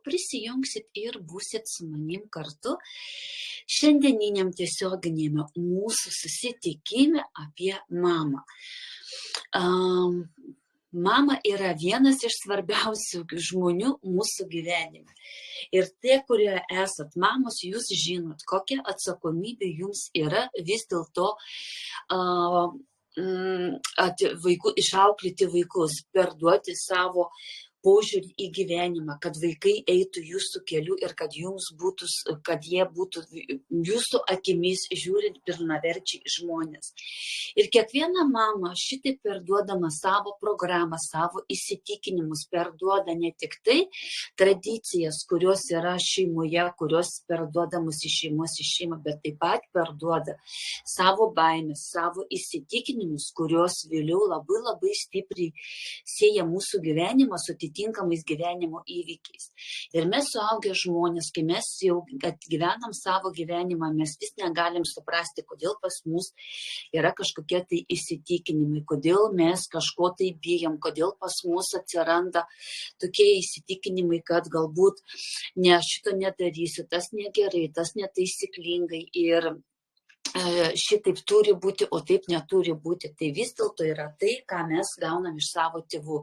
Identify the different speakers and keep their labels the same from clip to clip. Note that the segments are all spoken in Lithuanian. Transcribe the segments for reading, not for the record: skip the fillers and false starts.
Speaker 1: prisijungsit ir būsit su manim kartu šiandieniniam tiesioginėme mūsų susitikime apie mamą. Mama yra vienas iš svarbiausių žmonių mūsų gyvenime. Ir tie, kurie esat mamos, jūs žinot, kokia atsakomybė jums yra vis dėlto išauklėti vaikus, perduoti savo požiūrį į gyvenimą, kad vaikai eitų jūsų keliu ir kad jie būtų jūsų akimis žiūrint pilnaverčiai žmonės. Ir kiekviena mama šitaip perduodama savo programą, savo įsitikinimus, perduoda ne tik tai tradicijas, kurios yra šeimoje, kurios perduodamos iš šeimos į šeimą, bet taip pat perduoda savo baimės, savo įsitikinimus, kurios vėliau labai labai stipriai sieja mūsų gyvenimą su atitinkamais gyvenimo įvykiais. Ir mes suaugę žmonės, kai mes jau atgyvenam savo gyvenimą, mes vis negalim suprasti, kodėl pas mus yra kažkokie tai įsitikinimai, kodėl mes kažko tai bijom, kodėl pas mus atsiranda tokie įsitikinimai, kad galbūt ne, šito nedarysiu, tas negerai, tas netaisyklingai ir šitaip turi būti, o taip neturi būti. Tai vis dėlto yra tai, ką mes gaunam iš savo tėvų.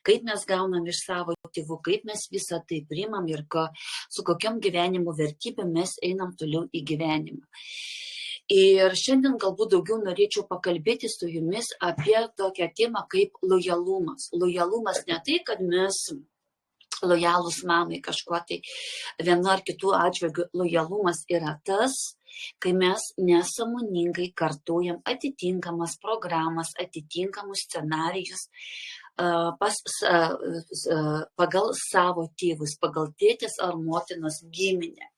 Speaker 1: Kaip mes gaunam iš savo tėvų, kaip mes visą tai priimam ir su kokiam gyvenimo vertybėm mes einam toliau į gyvenimą. Ir šiandien galbūt daugiau norėčiau pakalbėti su jumis apie tokią temą kaip lojalumas. Lojalumas ne tai, kad mes lojalūs mamai kažkuo tai vienu ar kitų atžvilgių. Lojalumas yra tas, kai mes nesąmoningai kartojam atitinkamas programas, atitinkamus scenarijus pagal savo tėvus, pagal tėtės ar motinos giminę.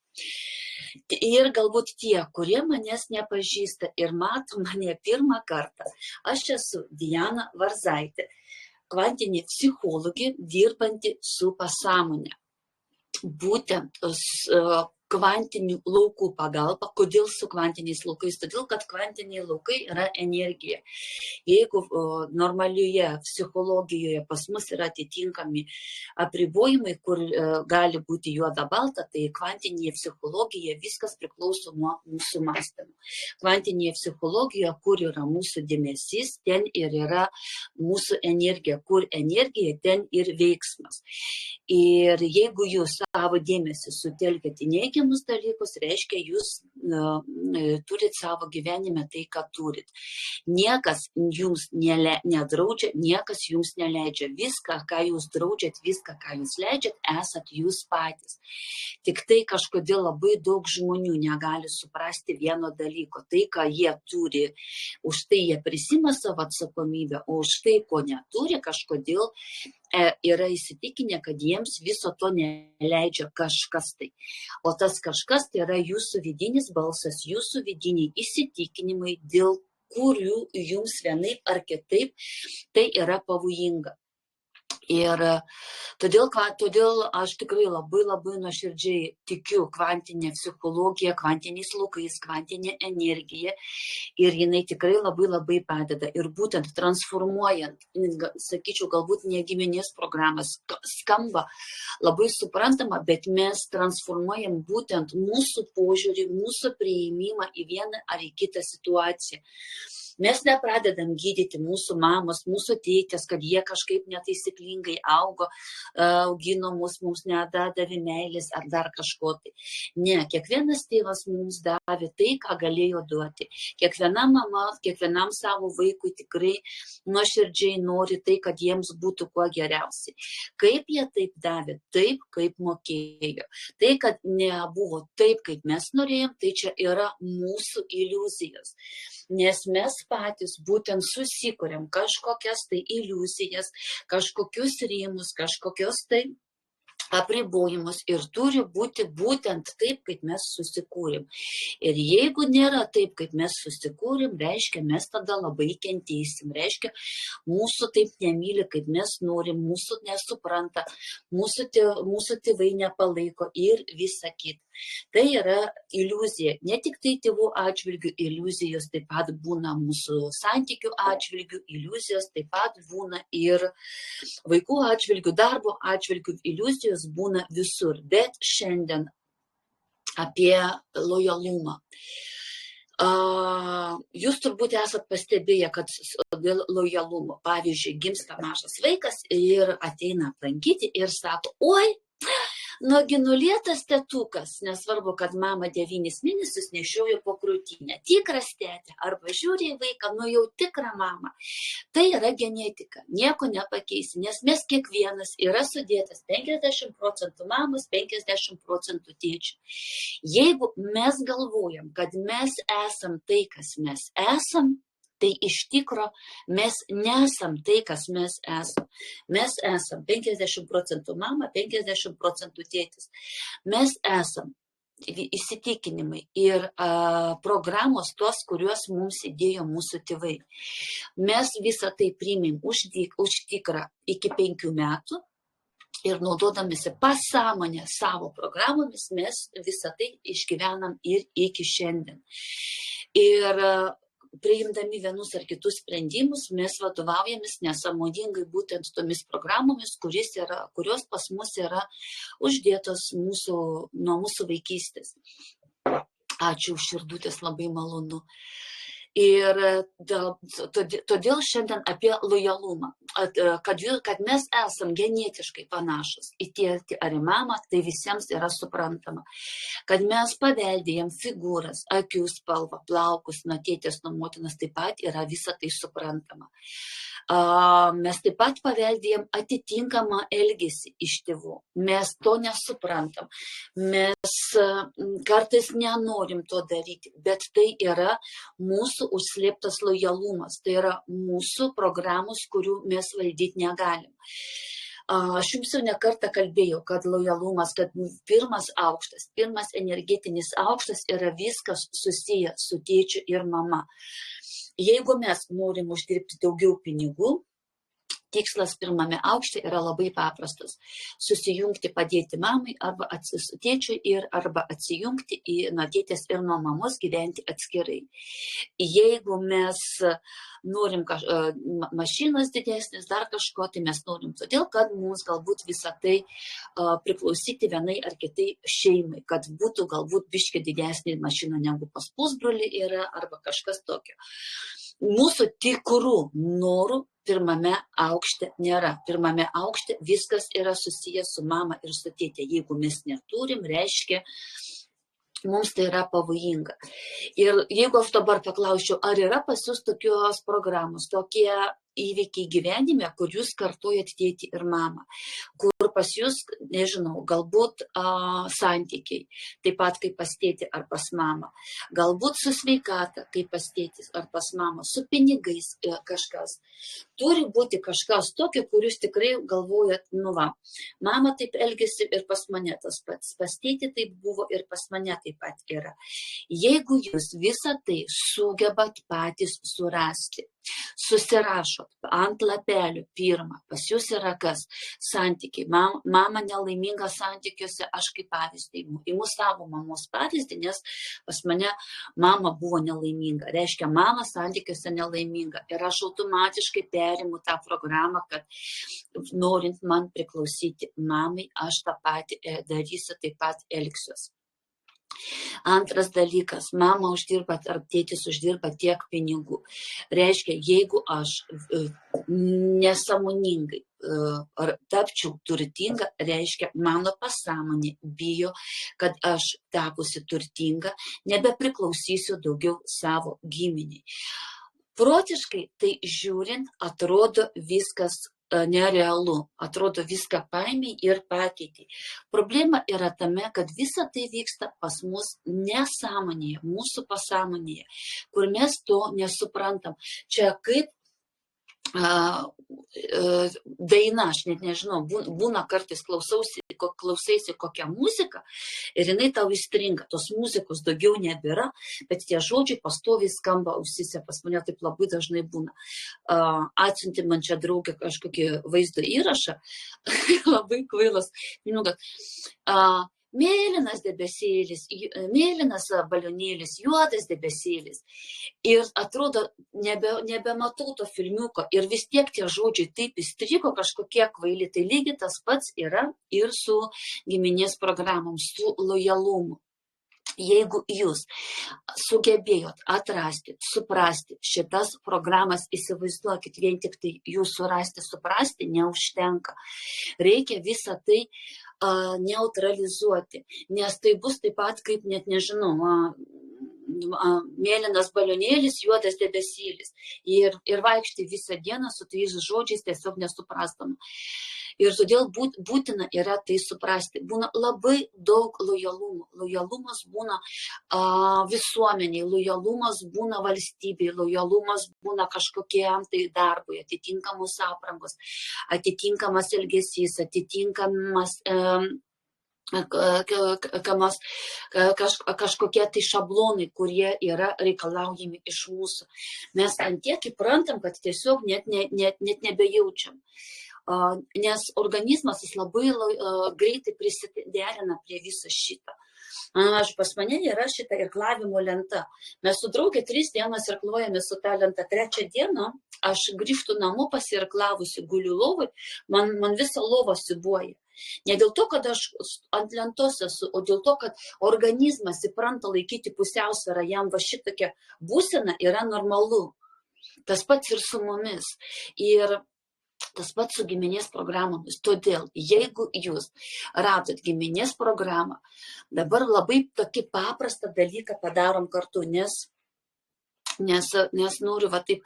Speaker 1: Ir galbūt tie, kurie manęs nepažįsta ir mato mane pirmą kartą, aš esu Diana Varzaitė, kvantinė psichologė, dirbanti su pasąmonė. Būtent kvantinių laukų pagalba. Kodėl su kvantiniais laukais? Todėl, kad kvantiniai laukai yra energija. Jeigu normalioje psichologijoje pas mus yra atitinkami apribojimai, kur gali būti juoda balta, tai kvantinėje psichologijoje viskas priklauso nuo mūsų mąstymo. Kvantinėje psichologijoje, kur yra mūsų dėmesys, ten ir yra mūsų energija. Kur energija, ten ir veiksmas. Ir jeigu jūs savo dėmesį sutelkite neigiamus dalykus, reiškia, jūs turit savo gyvenime tai, ką turit. Niekas jums nedraudžia, niekas jums neleidžia. Viską, ką jūs draudžiat, viską, ką jūs leidžiat, esat jūs patys. Tik tai kažkodėl labai daug žmonių negali suprasti vieno dalyko. Tai, ką jie turi, už tai jie prisima savo atsakomybę, o už tai, ko neturi, kažkodėl yra įsitikinę, kad jiems viso to neleidžia kažkas tai. O tas kažkas tai yra jūsų vidinis balsas, jūsų vidiniai įsitikinimai, dėl kurių jums vienaip ar kitaip tai yra pavojinga. Ir todėl aš tikrai labai nuoširdžiai tikiu kvantinė psichologija, kvantiniais laukais, kvantinė energija ir jinai tikrai labai padeda. Ir būtent transformuojant, sakyčiau, galbūt ne giminės programas, skamba labai suprantama, bet mes transformuojam būtent mūsų požiūrį, mūsų priėjimą į vieną ar į kitą situaciją. Mes nepradedam gydyti mūsų mamos, mūsų tėtės, kad jie kažkaip netaisyklingai augo, augino mus, mums nedavė meilės ar dar kažko tai. Ne, kiekvienas tėvas mums davė tai, ką galėjo duoti. Kiekviena mama, kiekvienam savo vaikui tikrai nuoširdžiai nori tai, kad jiems būtų kuo geriausiai. Kaip jie taip davė? Taip, kaip mokėjo. Tai, kad nebuvo taip, kaip mes norėjom, tai čia yra mūsų iliuzijos. Nes mes patys būtent susikuriam kažkokias tai iliuzijas, kažkokius rėmus, kažkokios tai apribojimus ir turi būti būtent taip, kaip mes susikūrėm. Ir jeigu nėra taip, kaip mes susikūrėm, reiškia, mes tada labai kentėsim. Reiškia, mūsų taip nemyli, kaip mes norim, mūsų nesupranta, mūsų tėvai nepalaiko ir visa kita. Tai yra iliuzija. Ne tik tai tėvų atžvilgių iliuzijos, taip pat būna mūsų santykių atžvilgių iliuzijos, taip pat būna ir vaikų atžvilgių, darbo atžvilgių iliuzijos, jis būna visur, bet šiandien apie lojalumą. Jūs turbūt esat pastebėję, kad dėl lojalumo, pavyzdžiui, gimsta mažas vaikas ir ateina aplankyti ir sako, oi, nugi nulietas tetukas, nesvarbu, kad mama 9 mėnesius nešiojo po krūtinę, tikras tetė, arba žiūri į vaiką, jau tikra mama. Tai yra genetika, nieko nepakeisi, nes mes kiekvienas yra sudėtas 50% mamos, 50% tėčių. Jeigu mes galvojam, kad mes esam tai, kas mes esam, tai iš tikro mes nesam tai, kas mes esam. Mes esam 50% mama, 50% tėtis. Mes esam įsitikinimai ir programos tos, kuriuos mums įdėjo mūsų tėvai. Mes visą tai priimėm už tikrą iki 5 metų ir naudodamėsi pasąmonę savo programomis mes visą tai išgyvenam ir iki šiandien. Ir priimdami vienus ar kitus sprendimus, mes vadovaujamės nesąmoningai būtent tomis programomis, kurios pas mus yra uždėtos nuo mūsų vaikystės. Ačiū už širdutės, labai malonu. Ir todėl šiandien apie lojalumą, kad mes esam genetiškai panašus į tėtį ar į mamą, tai visiems yra suprantama. Kad mes paveldėjom figūras, akių spalvą, plaukus nuo tėtės, nuo motinos, taip pat yra visa tai suprantama. Mes taip pat paveldėjom atitinkamą elgesį iš tėvų. Mes to nesuprantam. Mes kartais nenorim to daryti, bet tai yra mūsų užslėptas lojalumas. Tai yra mūsų programos, kurių mes valdyti negalim. Aš jums jau nekartą kalbėjau, kad lojalumas, kad pirmas energetinis aukštas yra viskas susiję su tėčiu ir mama. Jeigu mes norim uždirbti daugiau pinigų, tikslas pirmame aukšte yra labai paprastas. Susijungti, padėti mamai arba tėčiui arba atsijungti nuo tėtės ir nuo mamos, gyventi atskirai. Jeigu mes norim mašinos didesnės, dar kažko, tai mes norim todėl, kad mums galbūt visą tai priklausyti vienai ar kitai šeimai, kad būtų galbūt biškį didesnė mašina negu pas pusbrolį yra arba kažkas tokio. Mūsų tikrų norų pirmame aukšte nėra. Pirmame aukšte viskas yra susijęs su mama ir su tėtė. Jeigu mes neturim, reiškia, mums tai yra pavojinga. Ir jeigu aš dabar paklausčiau, ar yra pas jūs tokios programos, tokie įvykiai gyvenime, kur jūs kartuojat tėtį ir mamą, kur pas jūs, nežinau, galbūt santykiai, taip pat kaip pas tėtį ar pas mamą, galbūt su sveikata, kaip pas tėtis ar pas mamą, su pinigais kažkas. Turi būti kažkas tokio, kur jūs tikrai galvojat, mama taip elgėsi ir pas mane tas pats, pas tėtį taip buvo ir pas mane taip pat yra. Jeigu jūs visą tai sugebat patys surasti, susirašot ant lapelių pirmą, pas jūs yra kas? Santykiai. Mama nelaiminga santykiuose, aš kaip pavyzdį imu savo mamos pavyzdį, nes pas mane mama buvo nelaiminga. Reiškia, mama santykiuose nelaiminga. Ir aš automatiškai perimu tą programą, kad norint man priklausyti mamai, aš tą patį darysiu, taip pat elgsiuosi. Antras dalykas, mama uždirba ar tėtis uždirba tiek pinigų. Reiškia, jeigu aš nesąmoningai tapčiau turtinga, reiškia, mano pasąmonė bijo, kad aš tapusi turtinga, nebepriklausysiu daugiau savo giminiai. Protiškai tai žiūrint, atrodo viskas nerealu, atrodo viską paėmė ir pakeitė. Problema yra tame, kad visa tai vyksta pas mus nesąmonėje, mūsų pasąmonėje, kur mes to nesuprantam. Čia kaip daina, aš net nežinau, būna kartais klausaisi kokią muziką ir jinai tau įstringa, tos muzikos daugiau nebėra, bet tie žodžiai pastoviai skamba ausyse, pas mane taip labai dažnai būna. Atsiunti man čia draugė kažkokį vaizdo įrašą, labai kvailas, mėlynas debesėlis, mėlynas balionėlis, juodas debesėlis. Ir atrodo, nebematau to filmiuko. Ir vis tiek tie žodžiai taip įstrigo, kažkokie kvaili. Tai lygiai tas pats yra ir su giminės programom, su lojalumu. Jeigu jūs sugebėjot atrasti, suprasti šitas programas, įsivaizduokit, vien tik tai jūs surasti, suprasti neužtenka. Reikia visą tai neutralizuoti, nes tai bus taip pat kaip, net nežinau, mėlynas balionėlis, juodas debesėlis. Ir vaikšti visą dieną su tais žodžiais tiesiog nesuprastama. Ir todėl būtina yra tai suprasti. Būna labai daug lojalumo. Lojalumas būna visuomeniai, lojalumas būna valstybei, lojalumas būna kažkokiam tai darbui, atitinkamos aprangos, atitinkamas elgesys, atitinkamas kažkokie tai šablonai, kurie yra reikalaujami iš mūsų. Mes ant tiek įprantam, kad tiesiog net nebejaučiam. Nes organizmas jis labai greitai prisiderina prie viso šito. Pas mane yra šita irklavimo lenta. Mes su draugė 3 dienas irkluojame su ta lenta. 3 dieną aš grįžtu namo pasirklavusi, guliu lovai, man visą lovą siūbuoja. Ne dėl to, kad aš ant lentos esu, o dėl to, kad organizmas įpranta laikyti pusiausvyrą, jam va šitokia būsena yra normalu. Tas pats ir su mumis. Ir tas pats su giminės programomis. Todėl, jeigu jūs radot giminės programą, dabar labai tokį paprastą dalyką padarom kartu, nes noriu va taip,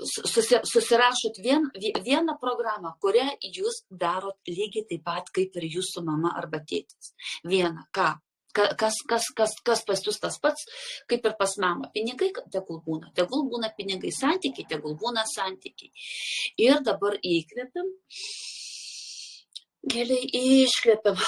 Speaker 1: susirašot vieną programą, kurią jūs darot lygiai taip pat, kaip ir jūsų mama arba tėtis. Vieną, ką? Kas pas jūs tas pats, kaip ir pas mamą. Pinigai tegul būna pinigai, santykiai tegul būna santykiai. Ir dabar įkvepiam, giliai iškvepiam.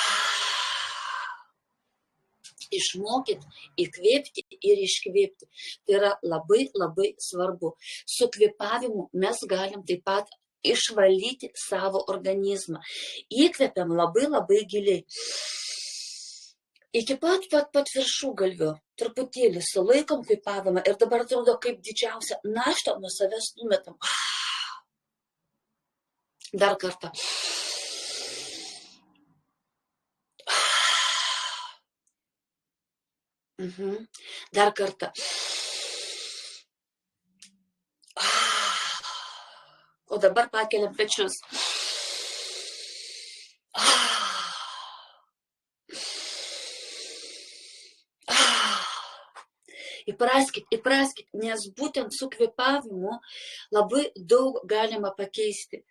Speaker 1: Išmokit įkvėpti ir iškvėpti. Tai yra labai, labai svarbu. Su kvėpavimu mes galim taip pat išvalyti savo organizmą. Įkvepiam labai, labai giliai. Iki pat viršugalvio, truputėlį sulaikom kvėpavimą ir dabar atrodo kaip didžiausia naštą nuo savęs numetam. Dar kartą. Dar kartą. O dabar pakeliam pečius. Įpraskit, nes būtent su kvėpavimu labai daug galima pakeisti.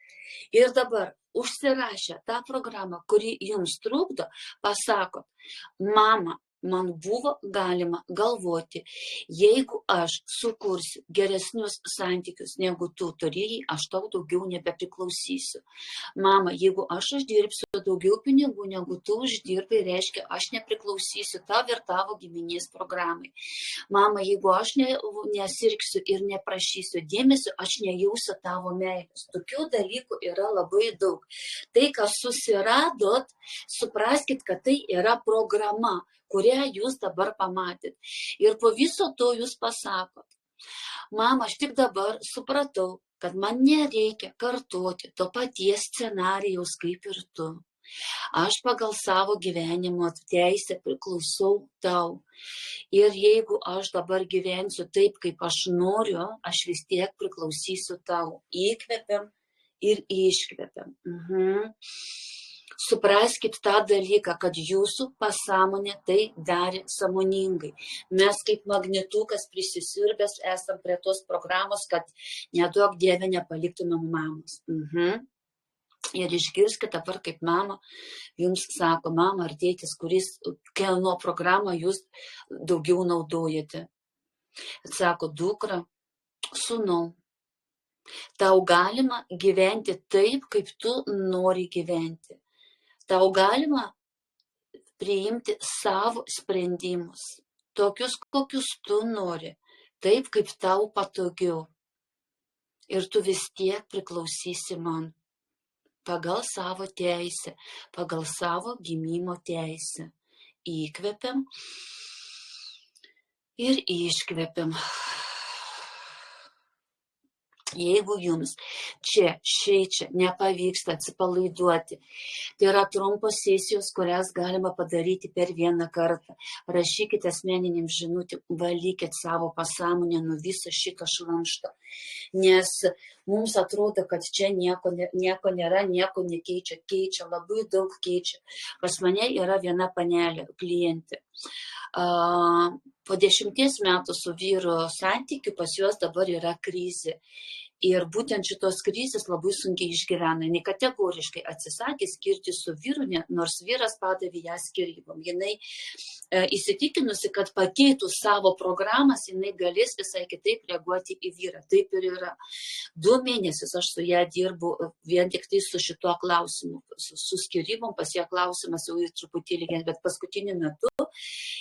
Speaker 1: Ir dabar užsirašę tą programą, kuri jums trukdo, pasakot, mama, man buvo galima galvoti, jeigu aš sukursiu geresnius santykius, negu tu turėjai, aš tau daugiau nebepriklausysiu. Mama, jeigu aš uždirbsiu daugiau pinigų, negu tu uždirbai, reiškia, aš nepriklausysiu tau ir tavo giminės programai. Mama, jeigu aš nesirgsiu ir neprašysiu dėmesio, aš nejausiu tavo meilės. Tokių dalykų yra labai daug. Tai, ką susiradot, supraskit, kad tai yra programa, kurią jūs dabar pamatėt. Ir po viso to jūs pasakot, mama, aš tik dabar supratau, kad man nereikia kartoti to paties scenarijaus kaip ir tu. Aš pagal savo gyvenimo teisę priklausau tau. Ir jeigu aš dabar gyvensiu taip, kaip aš noriu, aš vis tiek priklausysiu tau. Įkvepiam ir iškvepiam. Supraskit tą dalyką, kad jūsų pasąmonė tai darė sąmoningai. Mes kaip magnetukas prisisiurbęs esam prie tos programos, kad neduok Dieve nepaliktumėm mamos. Ir išgirskit dabar, kaip mama jums sako, mama ar tėtis, kuris kieno programą jūs daugiau naudojate. Sako, dukra, sūnau, tau galima gyventi taip, kaip tu nori gyventi. Tau galima priimti savo sprendimus, tokius, kokius tu nori, taip, kaip tau patogiau. Ir tu vis tiek priklausysi man pagal savo teisę, pagal savo gimimo teisę. įkvepiam ir iškvepiam. Jeigu jums čia, šičia nepavyksta atsipalaiduoti, tai yra trumpos sesijos, kurias galima padaryti per vieną kartą. Rašykite asmeniniam žinutėm, valykit savo pasąmonę nuo viso šito šlamšto, nes mums atrodo, kad čia nieko nėra, nieko nekeičia, keičia, labai daug keičia. Pas mane yra viena panelė, klientė. Po 10 metų su vyru santykiu pas juos dabar yra krizė. Ir būtent šitos krizės labai sunkiai išgyvena. Jinai kategoriškai atsisakė skirti su vyru, nors vyras padavė ją skyrybom. Jinai įsitikinusi, kad pakeitus savo programas, jinai galės visai kitaip reaguoti į vyrą. Taip ir yra. 2 mėnesius aš su ją dirbu vien tik tai su šituo klausimu. Su skyrybom pas ją klausimas jau truputėlį, bet paskutiniu metu.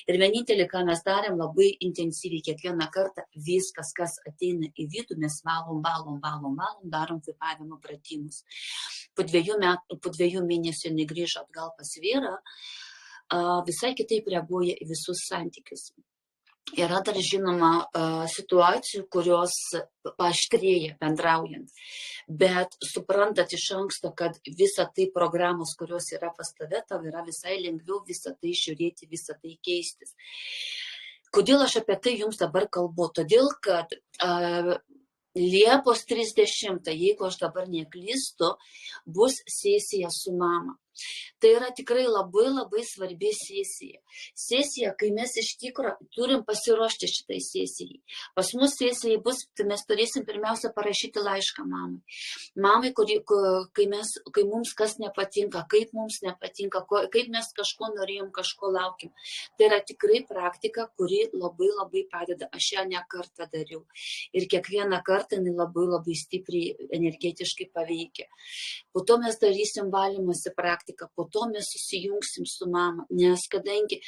Speaker 1: Ir vienintelį, ką mes darėm, labai intensyviai kiekvieną kartą viskas, kas ateina į vidų, mes valom, darom kvėpavimo pratimus. Po 2 mėnesių jinai grįžo atgal pas vyrą, visai kitaip reaguoja į visus santykius. Yra dar žinoma situacijų, kurios paaštrėja bendraujant, bet suprantat iš anksto, kad visa tai programos, kurios yra pas tave, tau yra visai lengviau visą tai žiūrėti, visą tai keistis. Kodėl aš apie tai jums dabar kalbu? Todėl, kad Liepos 30, jeigu aš dabar neklystu, bus sesija su mama. Tai yra tikrai labai labai svarbi sesija. Sesija, kai mes iš tikro turim pasiruošti šitai sesijai. Pas mus sesijai bus, tai mes turėsim pirmiausia parašyti laišką mamai. Mamai, kai mums kas nepatinka, kaip mums nepatinka, kaip mes kažko norėjom, kažko laukim. Tai yra tikrai praktika, kuri labai labai padeda. Aš ją ne kartą dariau. Ir kiekvieną kartą jinai labai labai stipriai energetiškai paveikia. Po to mes darysim valymosi praktiką, po to mes susijungsim su mama, nes kadangi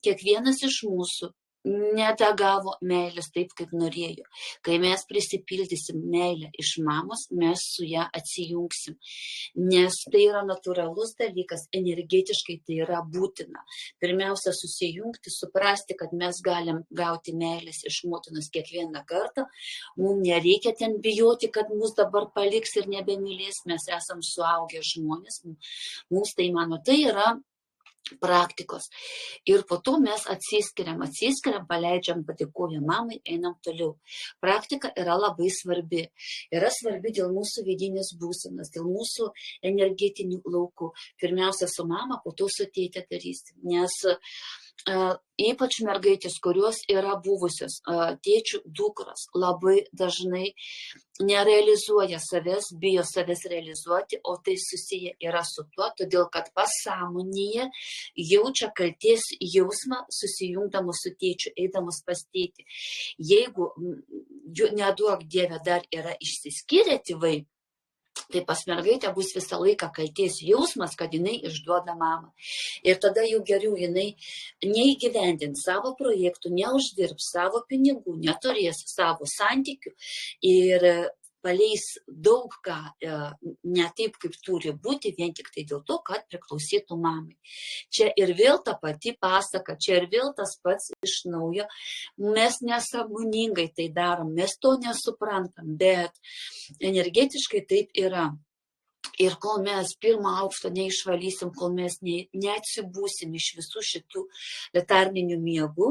Speaker 1: kiekvienas iš mūsų nedagavo meilės taip, kaip norėjo. Kai mes prisipildysim meilę iš mamos, mes su ją atsijungsim, nes tai yra natūralus dalykas, energetiškai tai yra būtina. Pirmiausia, susijungti, suprasti, kad mes galim gauti meilės iš motinos kiekvieną kartą. Mums nereikia ten bijoti, kad mus dabar paliks ir nebemylės, mes esam suaugę žmonės, mums tai mano, tai yra praktikos. Ir po to mes atsiskiriam, paleidžiam, padėkojam mamai, einam toliau. Praktika yra labai svarbi. Yra svarbi dėl mūsų vidinės būsenos, dėl mūsų energetinių laukų. Pirmiausia su mama, po to su tėte darysim. Nes ypač mergaitės, kurios yra buvusios tėčių dukros, labai dažnai nerealizuoja savęs, bijo savęs realizuoti, o tai susiję yra su tuo, todėl kad pasąmonėje jaučia kaltės jausmą susijungdamas su tėčiu, eidamas pas tėtį. Jeigu neduok Dieve dar yra išsiskyrę tėvai, tai pas mergaitę bus visą laiką kaltės jausmas, kad jinai išduoda mamą. Ir tada jau geriau jinai neįgyvendins savo projektų, neuždirbs savo pinigų, neturės savo santykių ir paleis daug ką ne taip, kaip turi būti, vien tik tai dėl to, kad priklausytų mamai. Čia ir vėl ta pati pasaka, čia ir vėl tas pats iš naujo. Mes nesąmoningai tai darom, mes to nesuprantam, bet energetiškai taip yra. Ir kol mes pirmą aukštą neišvalysim, kol mes neatsibūsim iš visų šitų letarninių miegų,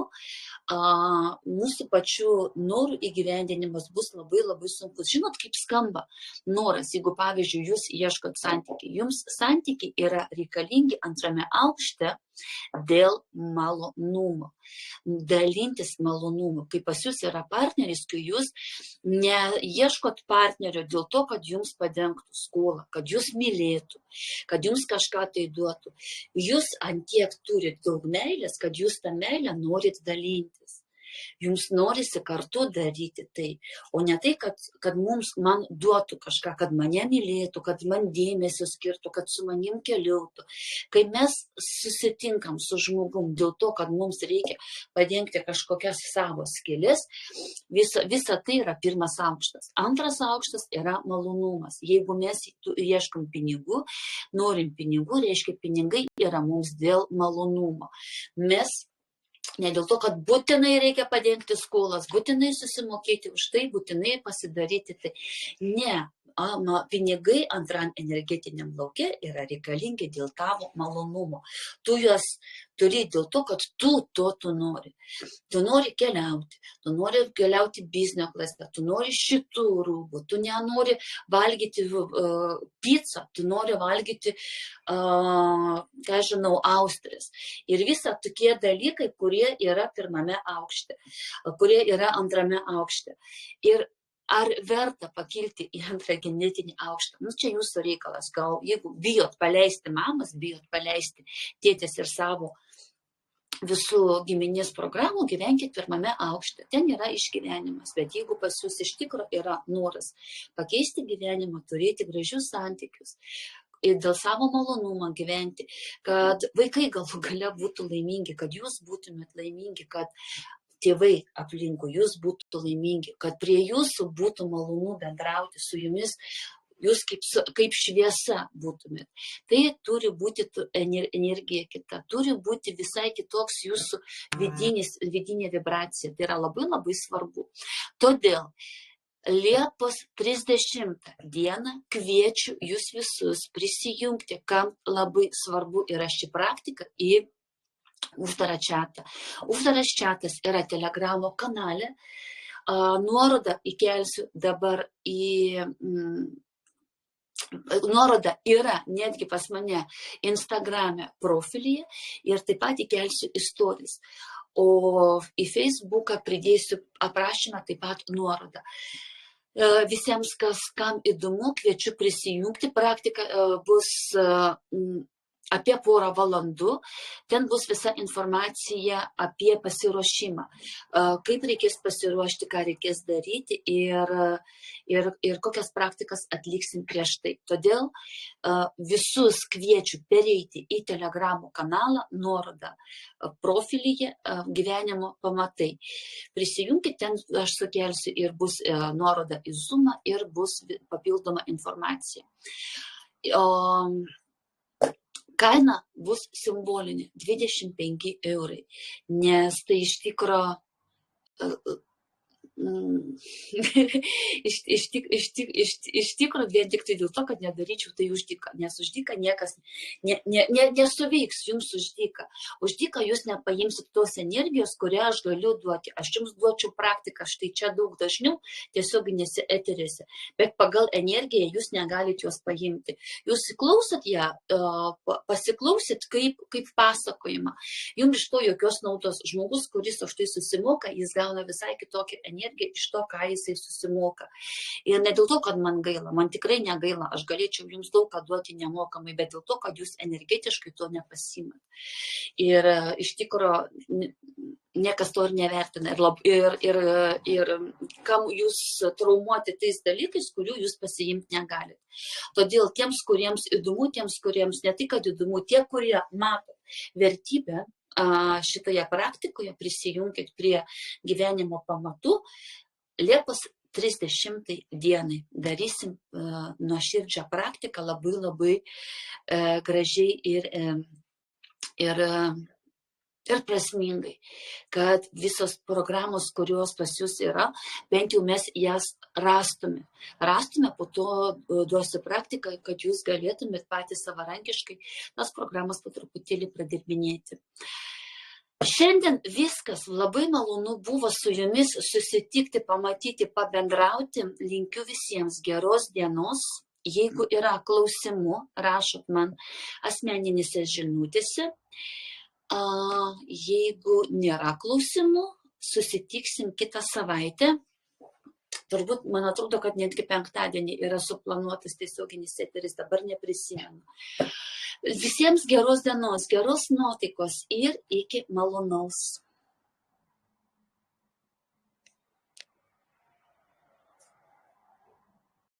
Speaker 1: mūsų pačių norų įgyvendinimas bus labai labai sunkus. Žinot, kaip skamba noras, jeigu pavyzdžiui jūs ieškot santykiai. Jums santykiai yra reikalingi antrame aukšte dėl malonumo. Dalintis malonumu. Kai pas jūs yra partneris, kai jūs neieškot partnerio dėl to, kad jums padengtų skolą, kad jūs mylėtų, kad jums kažką tai duotų. Jūs antiek turit daug meilės, kad jūs tą meilę norit dalintis. Jums norisi kartu daryti tai, o ne tai, kad man duotų kažką, kad mane mylėtų, kad man dėmesio skirtų, kad su manim keliautų. Kai mes susitinkam su žmogum dėl to, kad mums reikia padengti kažkokias savo skėlės, visa tai yra pirmas aukštas. Antras aukštas yra malonumas. Jeigu mes ieškom pinigų, norim pinigų, reiškia pinigai yra mums dėl malonumo. Mes ne dėl to, kad būtinai reikia padengti skolas, būtinai susimokėti už tai, būtinai pasidaryti tai. Ne, pinigai antram energetiniam lauke yra reikalingi dėl tavo malonumo. Tu juos turi dėl to, kad tu nori. Tu nori keliauti biznio klase, tu nori šitų rūbų, tu nenori valgyti pizzą, tu nori valgyti, austrės. Ir visa tokie dalykai, kurie yra pirmame aukšte, kurie yra antrame aukšte. Ir ar verta pakilti į antrą genetinį aukštą? Čia jūsų reikalas. Gal jeigu bijot paleisti mamas, bijot paleisti tėtis ir savo visų giminės programų, gyvenkit pirmame aukšte. Ten yra išgyvenimas. Bet jeigu pas jūs iš tikro yra noras pakeisti gyvenimą, turėti gražius santykius ir dėl savo malonumo gyventi, kad vaikai galų gale būtų laimingi, kad jūs būtumėt laimingi, kad tėvai aplinkui jūs būtų laimingi, kad prie jūsų būtų malonu bendrauti su jumis, jūs kaip šviesa būtumėt. Tai turi būti energija kita, turi būti visai kitoks jūsų vidinė vibracija. Tai yra labai labai svarbu. Todėl Liepos 30 dieną kviečiu jūs visus prisijungti, kam labai svarbu yra ši praktika, į uždarą čatą. Uždaras čatas yra Telegramo kanale. Nuorodą įkelsiu dabar nuoroda yra netgi pas mane Instagrame profilyje ir taip pat įkelsiu į stories. O į Facebooką pridėsiu aprašymą taip pat nuorodą. Visiems, kam įdomu, kviečiu prisijungti. Praktika bus apie porą valandų. Ten bus visa informacija apie pasiruošimą. Kaip reikės pasiruošti, ką reikės daryti ir kokias praktikas atliksim prieš tai. Todėl visus kviečiu pereiti į Telegramo kanalą, nuorodą profilyje gyvenimo pamatai. Prisijunkit, ten aš sukelsiu ir bus nuoroda į Zoomą ir bus papildoma informacija. Kaina bus simbolinė, 25 eurai, nes tai iš tikro iš tikro vien tik tai dėl to, kad nedaryčiau tai už dyką, nes už dyką niekas nesuveiks jums už dyką. Už dyką jūs nepaimsit tos energijos, kurią aš galiu duoti. Aš jums duočiau praktiką, štai čia daug dažniau tiesioginėse eterėse, bet pagal energiją jūs negalit jos paimti. Jūs klausot ją, pasiklausit kaip pasakojimą. Jums iš to jokios naudos. Žmogus, kuris už tai susimoka, jis gauna visai kitokią energiją iš to, ką jisai susimoka. Ir ne dėl to, kad man gaila, man tikrai negaila, aš galėčiau jums daug ką duoti nemokamai, bet dėl to, kad jūs energetiškai to nepasimat. Ir iš tikro niekas to ir nevertina. Ir kam jūs traumuoti tais dalykais, kurių jūs pasiimti negalite. Todėl tiems, kuriems įdomu, tiems, kuriems ne tik, kad įdomu, tie, kurie mato vertybę šitoje praktikoje, prisijunkit prie gyvenimo pamatų. Liepos 30 dienai darysim nuoširdžią praktiką labai labai gražiai ir prasmingai, kad visos programos, kurios pas jūs yra, bent jau mes jas rastume. Po to duosiu praktiką, kad jūs galėtumėt patys savarankiškai tas programas po truputėlį pradirbinėti. Šiandien viskas, labai malonu buvo su jumis susitikti, pamatyti, pabendrauti. Linkiu visiems geros dienos. Jeigu yra klausimų, rašot man asmeninėse žinutėse. Jeigu nėra klausimų, susitiksim kitą savaitę. Turbūt, man atrodo, kad netgi penktadienį yra suplanuotas tiesioginis eteris, dabar neprisimenu. Visiems geros dienos, geros nuotaikos ir iki malonaus.